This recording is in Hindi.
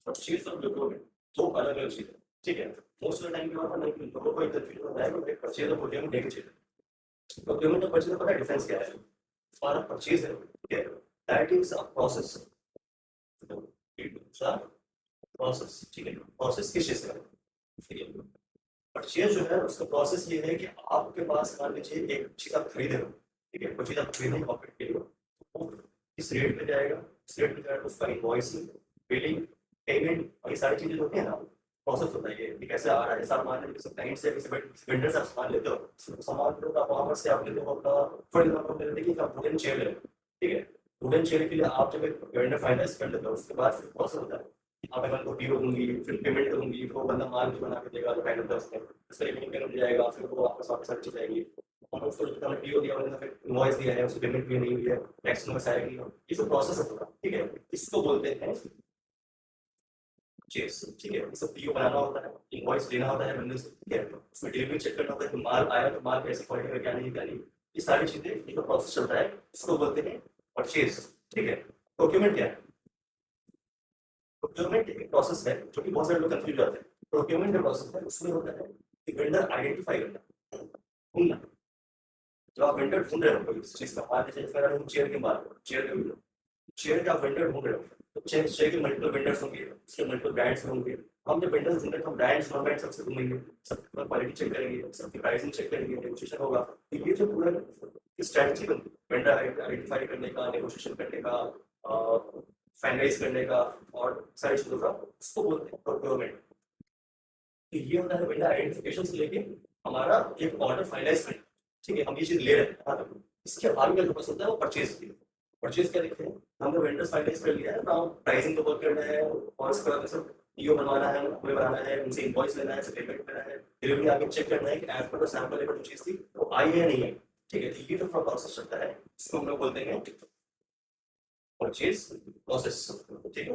परचेज और प्रोक्योरमेंट दो अलग अलग चीजें, ठीक है। मोस्ट ऑफ द टाइम क्या होता है कि लोगों को एक कंफ्यूजन होता है कि परचेज और प्रोक्योरमेंट एक चीज है। प्रोक्योरमेंट और परचेज का पता है डिफरेंस क्या है? हमारा परचेज है, ठीक है, that is a process, process, ठीक है। प्रोसेस किस चीज का है? ठीक है। परचेज जो है उसका प्रोसेस ये है कि आपके पास मान लीजिए एक चीज आप खरीदे हो, ठीक है, कोई चीज आप खरीदे पॉकेट के लिए, तो वो किस रेट पे जाएगा, किस रेट पे जाएगा, उसका इनवॉइसिंग, बिलिंग, पेमेंट, और ये सारी चीजें होती है ना, प्रोसेस होता है ये कि कैसे आ रहा है सामान, जैसे क्लाइंट से किसी वेंडर से आप सामान लेते हो, सामान लो आप वहां से आप लेते हो अपना, फॉर एग्जाम्पल ले लेते कि आप वुडन चेयर ले लो, ठीक है। वुडन चेयर के लिए आप जब एक वेंडर फाइनेंस कर लेते हो उसके बाद फिर प्रोसेस होता है, आप अगर को डीओ दूंगी, फिर पेमेंट करूंगी, फिर वो बंदा माल जो बना के देगा जो फाइनल उसमें उसका पेमेंट करने जाएगा, फिर वो आपका वापस सर्च जाएगी, और उसको जो हमने डीओ दिया मैंने फिर इनवॉइस दिया है, उसकी पेमेंट भी नहीं हुई है, टैक्स में आएगी, ये सब प्रोसेस है पूरा, ठीक है। इसको बोलते हैं चेस, ठीक है। सब पीओ बनाना होता है, इनवॉइस देना होता है बंदे से, ठीक है। उसमें डिलीवरी चेक करना होता है कि माल आया तो माल कैसे क्वालिटी का क्या नहीं क्या नहीं, ये सारी चीजें ये तो प्रोसेस चलता है, इसको बोलते हैं परचेज, ठीक है। प्रोक्योरमेंट क्या है? प्रोक्योरमेंट एक प्रोसेस है जो कि बहुत सारे लोग कंफ्यूज जाते हैं। प्रोक्योरमेंट जो प्रोसेस है उसमें होता है कि वेंडर आइडेंटिफाई करना, ढूंढना। जब आप वेंडर ढूंढ रहे हो कोई चीज का, मान लीजिए अगर हम चेयर की बात करें, चेयर का वेंडर ढूंढ रहे हो, तो चेयर के मल्टीपल वेंडर्स होंगे, उसके मल्टीपल ब्रांड्स होंगे। हम जब वेंडर्स ढूंढेंगे तो ब्रांड्स नॉन ब्रांड सबसे ढूंढेंगे, सबकी क्वालिटी चेक करेंगे, सबकी प्राइसिंग चेक करेंगे, नेगोशिएशन होगा। तो ये जो पूरा स्ट्रैटेजी बनती है वेंडर आइडेंटिफाई करने का, नेगोशिएशन करने का, फाइनलाइज करने का, और सारी चीजों का, उसको बोलते हैं प्रोक्योरमेंट। तो ये होता है वेंडर आइडेंटिफिकेशन से लेके हमारा एक ऑर्डर फाइनलाइज करना, ठीक है, हम ये चीज ले रहे हैं। हाँ, इसके आगे का जो प्रोसेस होता है वो परचेज की। परचेज क्या देखते हैं, हमने वेंडर्स फाइनलाइज कर लिया है, तो हम प्राइसिंग को वर्क करना है, और इसके बाद सब पीओ बनवाना है, हमें बनाना है, उनसे इनवॉइस लेना है, पेमेंट करना है, डिलीवरी आगे चेक करना है कि एज पर सैंपल जो चीज थी वो आई है या नहीं है, ठीक है। तो ये तो पूरा प्रोसेस चलता है, इसको हम लोग बोलते हैं परचेज प्रोसेस, ठीक है।